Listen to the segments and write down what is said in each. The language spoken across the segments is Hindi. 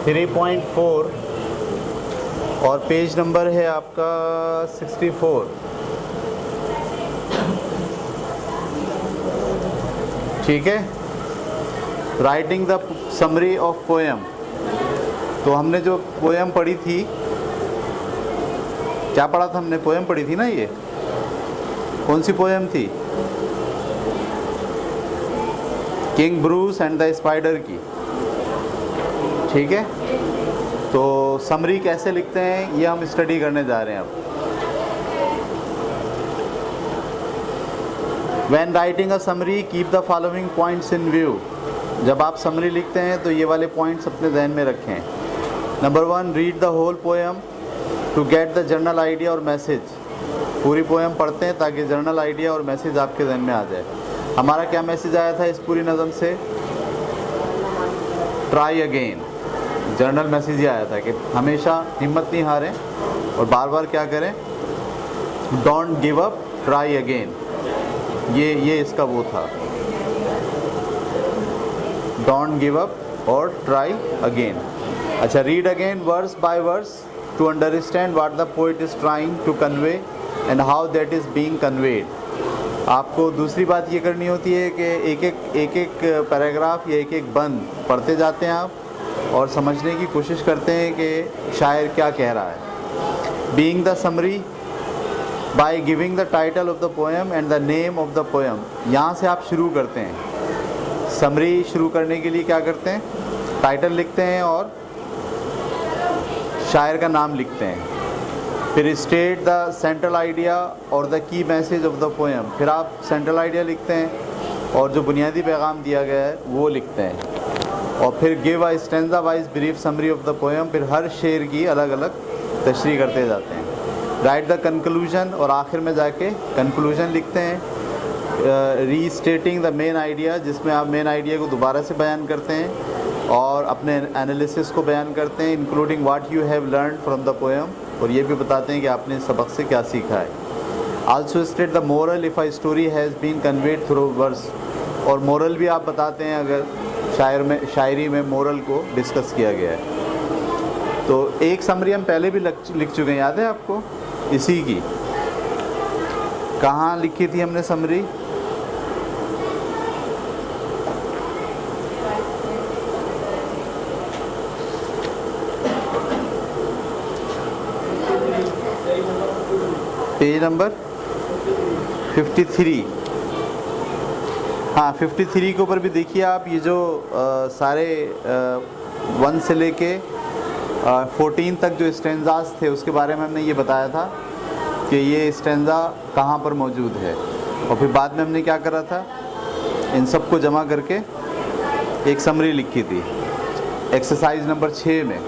3.4 और पेज नंबर है आपका 64। ठीक है, writing the summary of poem. तो हमने जो पोएम पढ़ी थी, क्या पढ़ा था हमने? पोएम पढ़ी थी ना। ये कौन सी पोएम थी? King Bruce and the spider की। ठीक है, तो समरी कैसे लिखते हैं ये हम स्टडी करने जा रहे हैं अब। When writing a summary, keep the following points in view। जब आप समरी लिखते हैं तो ये वाले पॉइंट्स अपने ध्यान में रखें। Number 1, read the whole poem to get the general idea और मैसेज। पूरी पोएम पढ़ते हैं ताकि जनरल आइडिया और मैसेज आपके ध्यान में आ जाए। हमारा क्या मैसेज आया था इस पूरी नज़म से? Try again. जनरल मैसेज ये आया था कि हमेशा हिम्मत नहीं हारें और बार बार क्या करें? Don't give up, try again. ये इसका वो था, डोंट गिव अप और ट्राई अगेन। अच्छा, read again verse by verse to understand what the poet is trying to convey and how that is being conveyed. आपको दूसरी बात ये करनी होती है कि एक एक पैराग्राफ या एक एक बंद पढ़ते जाते हैं आप और समझने की कोशिश करते हैं कि शायर क्या कह रहा है। Being the summary by giving the title of the poem and the name of the poem. यहाँ से आप शुरू करते हैं। समरी शुरू करने के लिए क्या करते हैं? टाइटल लिखते हैं और शायर का नाम लिखते हैं। फिर स्टेट द सेंट्रल आइडिया और the key message of the poem. फिर आप सेंट्रल आइडिया लिखते हैं और जो बुनियादी पैगाम दिया गया है वो लिखते हैं। और फिर give a stanza wise brief summary of the poem. फिर हर शेर की अलग अलग तशरीह करते जाते हैं। राइट द कंक्लूजन, और आखिर में जाके कंक्लूजन लिखते हैं। रीस्टेटिंग द मेन आइडिया, जिसमें आप मेन आइडिया को दोबारा से बयान करते हैं और अपने एनालिसिस को बयान करते हैं, including what you have learn from the poem. और ये भी बताते हैं कि आपने इस सबक से क्या सीखा है। Also state the moral if a story has been conveyed through verse. और मोरल भी आप बताते हैं अगर शायरी में मोरल को डिस्कस किया गया है। तो एक समरी हम पहले भी लिख चुके हैं, याद है आपको? इसी की कहाँ लिखी थी हमने समरी? Page number 53। हाँ, 53 के ऊपर भी देखिए आप। ये जो सारे 1 से लेके 14 तक जो स्टैंजास थे उसके बारे में हमने ये बताया था कि ये स्टैंजा कहाँ पर मौजूद है। और फिर बाद में हमने क्या करा था? इन सब को जमा करके एक समरी लिखी थी एक्सरसाइज नंबर 6 में।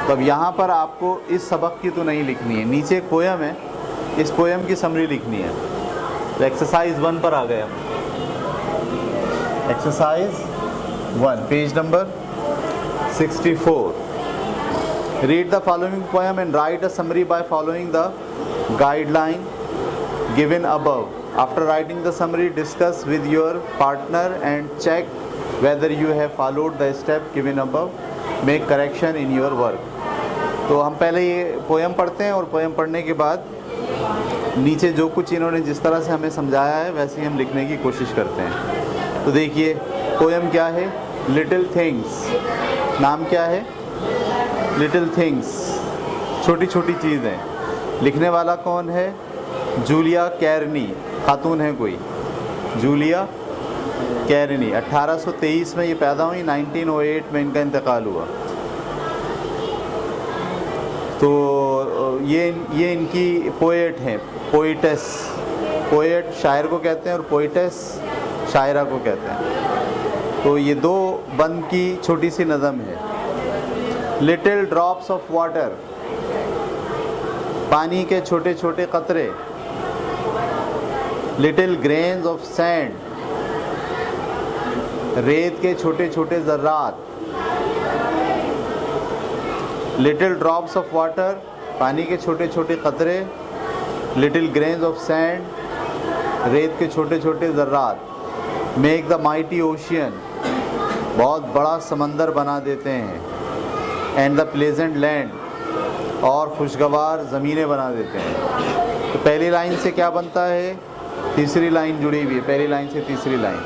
तो अब यहाँ पर आपको इस सबक की तो नहीं लिखनी है, नीचे एक पोएम है, इस पोएम की समरी लिखनी है। तो एक्सरसाइज 1 पर आ गए हम। Exercise 1, page number 64। Read the following poem and write a summary by following the guideline given above. After writing the summary, discuss with your partner and check whether you have followed the step given above. Make correction in your work. तो हम पहले ये पोएम पढ़ते हैं और पोएम पढ़ने के बाद नीचे जो कुछ इन्होंने जिस तरह से हमें समझाया है वैसे ही हम लिखने की कोशिश करते हैं। तो देखिए पोएम क्या है? Little things. नाम क्या है? लिटिल थिंग्स, छोटी छोटी चीज़ें। लिखने वाला कौन है? जूलिया कैरनी, खातून है कोई, जूलिया कैरनी। 1823 में ये पैदा हुई, 1908 में इनका इंतकाल हुआ। तो ये इनकी पोएट हैं, पोइटेस। पोएट शायर को कहते हैं और पोइटेस शायरा को कहते हैं। तो ये 2 बंद की छोटी सी नज़म है। लिटिल ड्रॉप्स ऑफ वाटर, पानी के छोटे छोटे कतरे। लिटिल ग्रेन्स ऑफ सैंड, रेत के छोटे छोटे ज़र्रात। लिटिल ड्रॉप्स ऑफ वाटर, पानी के छोटे छोटे कतरे। लिटिल ग्रेन्स ऑफ सैंड, रेत के छोटे छोटे ज़र्रात। मेक द माइटी ओशियन, बहुत बड़ा समंदर बना देते हैं। एंड द प्लेजेंट लैंड, और खुशगवार ज़मीनें बना देते हैं। तो पहली लाइन से क्या बनता है, तीसरी लाइन जुड़ी हुई है, पहली लाइन से तीसरी लाइन।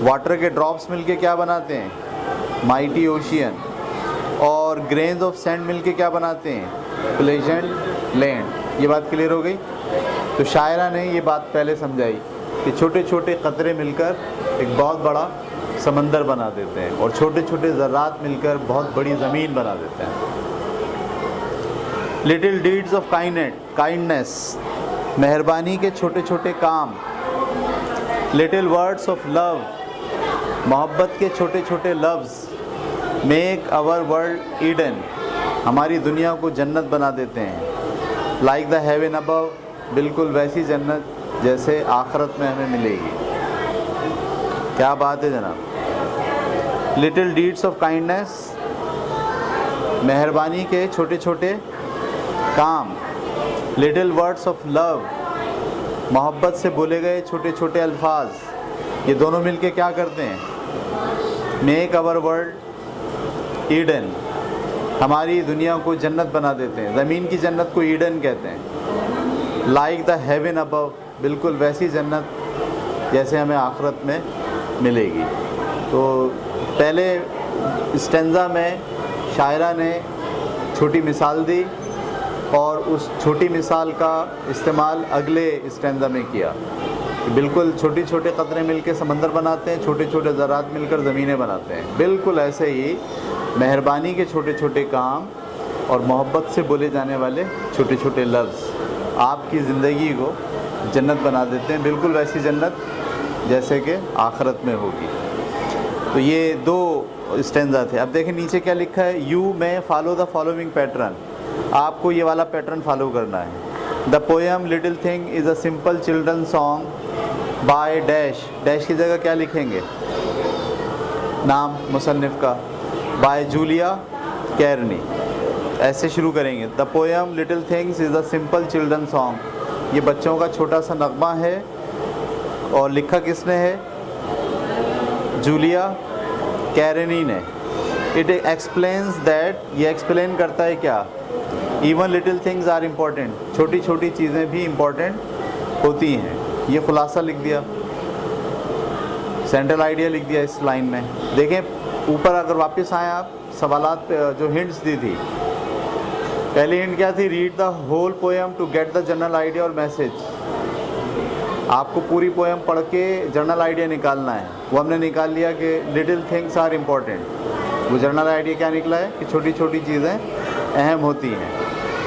वाटर के ड्रॉप्स मिलके क्या बनाते हैं, माइटी ओशियन, और ग्रेन्स ऑफ सैंड मिलके क्या बनाते हैं, प्लेजेंट लैंड। ये बात क्लियर हो गई। तो शायरा ने ये बात पहले समझाई कि छोटे छोटे कतरे मिलकर एक बहुत बड़ा समंदर बना देते हैं, और छोटे छोटे ज़र्रात मिलकर बहुत बड़ी ज़मीन बना देते हैं। लिटिल डीड्स ऑफ काइंडनेस, मेहरबानी के छोटे छोटे काम। लिटिल वर्ड्स ऑफ लव, मोहब्बत के छोटे छोटे लफ्ज़। मेक आवर वर्ल्ड ईडन, हमारी दुनिया को जन्नत बना देते हैं। लाइक द हेवन अबव, बिल्कुल वैसी जन्नत जैसे आखिरत में हमें मिलेगी। क्या बात है जनाब। लिटिल डीड्स ऑफ काइंडनेस, मेहरबानी के छोटे छोटे काम। लिटिल वर्ड्स ऑफ लव, मोहब्बत से बोले गए छोटे छोटे अल्फाज। ये दोनों मिलके क्या करते हैं, मेक आवर वर्ल्ड ईडन, हमारी दुनिया को जन्नत बना देते हैं। ज़मीन की जन्नत को ईडन कहते हैं। लाइक द हेवन अबव, बिल्कुल वैसी जन्नत जैसे हमें आखिरत में मिलेगी। तो पहले स्टेंजा में शायरा ने छोटी मिसाल दी, और उस छोटी मिसाल का इस्तेमाल अगले स्टेंजा में किया। बिल्कुल छोटे छोटे कतरे मिलकर समंदर बनाते हैं, छोटे छोटे ज़रात मिलकर ज़मीनें बनाते हैं। बिल्कुल ऐसे ही मेहरबानी के छोटे छोटे काम और मोहब्बत से बोले जाने वाले छोटे छोटे लफ्ज़ आपकी ज़िंदगी को जन्नत बना देते हैं, बिल्कुल वैसी जन्नत जैसे कि आखिरत में होगी। तो ये दो स्टेंजा थे। अब देखें नीचे क्या लिखा है, you may follow the following pattern, आपको ये वाला पैटर्न फॉलो करना है। The poem little thing is a simple children song by dash, dash की जगह क्या लिखेंगे, नाम मुसन्निफ़ का, बाय जूलिया कैरनी। ऐसे शुरू करेंगे। The poem little things is a simple children song, ये बच्चों का छोटा सा नगमा है, और लिखा किसने है, जूलिया कैरनी ने। इट एक्सप्लेन्स दैट, ये एक्सप्लेन करता है क्या, even little things are important, छोटी छोटी चीज़ें भी इम्पॉर्टेंट होती हैं। ये खुलासा लिख दिया, सेंट्रल आइडिया लिख दिया इस लाइन में। देखें ऊपर अगर वापस आए आप, सवालात पे जो हिंट्स दी थी, पहली हिंट क्या थी, read the whole poem to get the general idea और मैसेज। आपको पूरी पोएम पढ़ के जनरल आइडिया निकालना है। वो हमने निकाल लिया कि लिटिल थिंग्स आर इम्पॉर्टेंट। वो जनरल आइडिया क्या निकला है कि छोटी छोटी चीज़ें अहम होती हैं।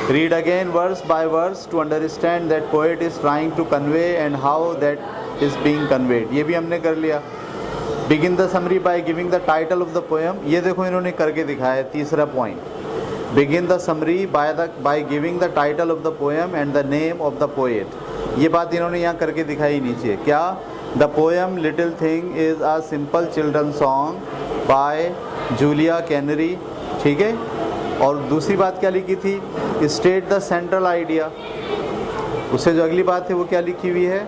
Read again verse by verse to understand that poet is trying to convey and how that is being conveyed, ये भी हमने कर लिया। Begin the summary by giving the title of the poem, ये देखो इन्होंने करके दिखाया तीसरा point. Begin the summary by giving the title of the poem and the name of the poet, ये बात इन्होंने यहाँ करके दिखाई नीचे। क्या, the poem little thing is a simple children song by Julia canary, ठीक है। और दूसरी बात क्या लिखी थी, स्टेट द सेंट्रल आइडिया, उससे जो अगली बात है वो क्या लिखी हुई है,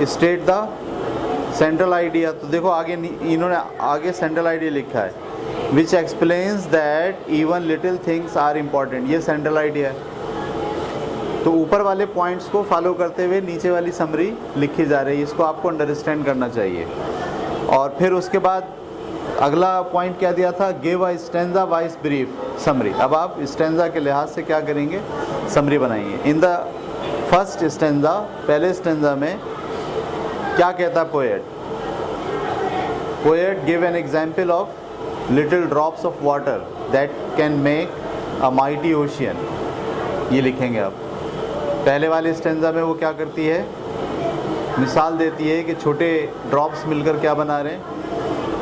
स्टेट द सेंट्रल आइडिया। तो देखो आगे इन्होंने आगे सेंट्रल आइडिया लिखा है, which explains that even little things are important, ये सेंट्रल आइडिया है। तो ऊपर वाले पॉइंट्स को फॉलो करते हुए नीचे वाली समरी लिखी जा रही है, इसको आपको अंडरस्टैंड करना चाहिए। और फिर उसके बाद अगला पॉइंट क्या दिया था, give a stanza wise brief summary. अब आप स्टेंजा के लिहाज से क्या करेंगे, समरी बनाइए। इन द फर्स्ट स्टेंजा, पहले स्टेंजा में क्या कहता poet, poet give an example of little drops of water that can make a mighty ocean, ये लिखेंगे आप। पहले वाले स्टेंजा में वो क्या करती है, मिसाल देती है कि छोटे ड्रॉप्स मिलकर क्या बना रहे हैं,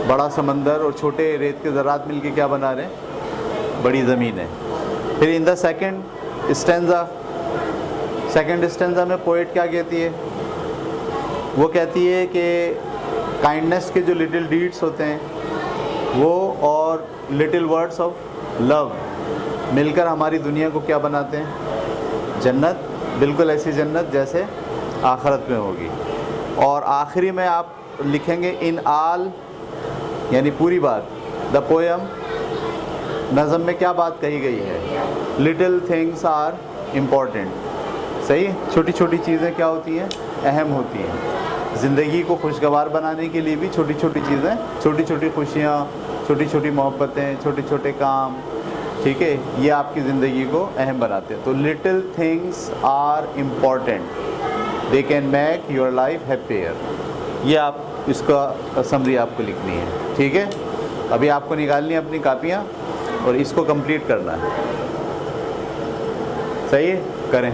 बड़ा समंदर, और छोटे रेत के ज़रात मिलकर क्या बना रहे हैं, बड़ी ज़मीन है। फिर इन द सेकंड स्टेंजा में पोएट क्या कहती है, वो कहती है कि काइंडनेस के जो लिटिल डीड्स होते हैं वो और लिटिल वर्ड्स ऑफ लव मिलकर हमारी दुनिया को क्या बनाते हैं, जन्नत, बिल्कुल ऐसी जन्नत जैसे आखिरत में होगी। और आखिरी में आप लिखेंगे इन आल, यानी पूरी बात, द पोएम नज़म में क्या बात कही गई है? Little things are important. सही, छोटी छोटी चीज़ें क्या होती हैं? अहम होती हैं। ज़िंदगी को खुशगवार बनाने के लिए भी छोटी छोटी चीज़ें, छोटी छोटी खुशियाँ, छोटी छोटी मोहब्बतें, छोटे छोटे काम, ठीक है, ये आपकी ज़िंदगी को अहम बनाते हैं। तो little things are important, they can make your life happier. ये आप इसका समरी आपको लिखनी है, ठीक है। अभी आपको निकालनी है अपनी कापियाँ और इसको कंप्लीट करना है। सही है, करें।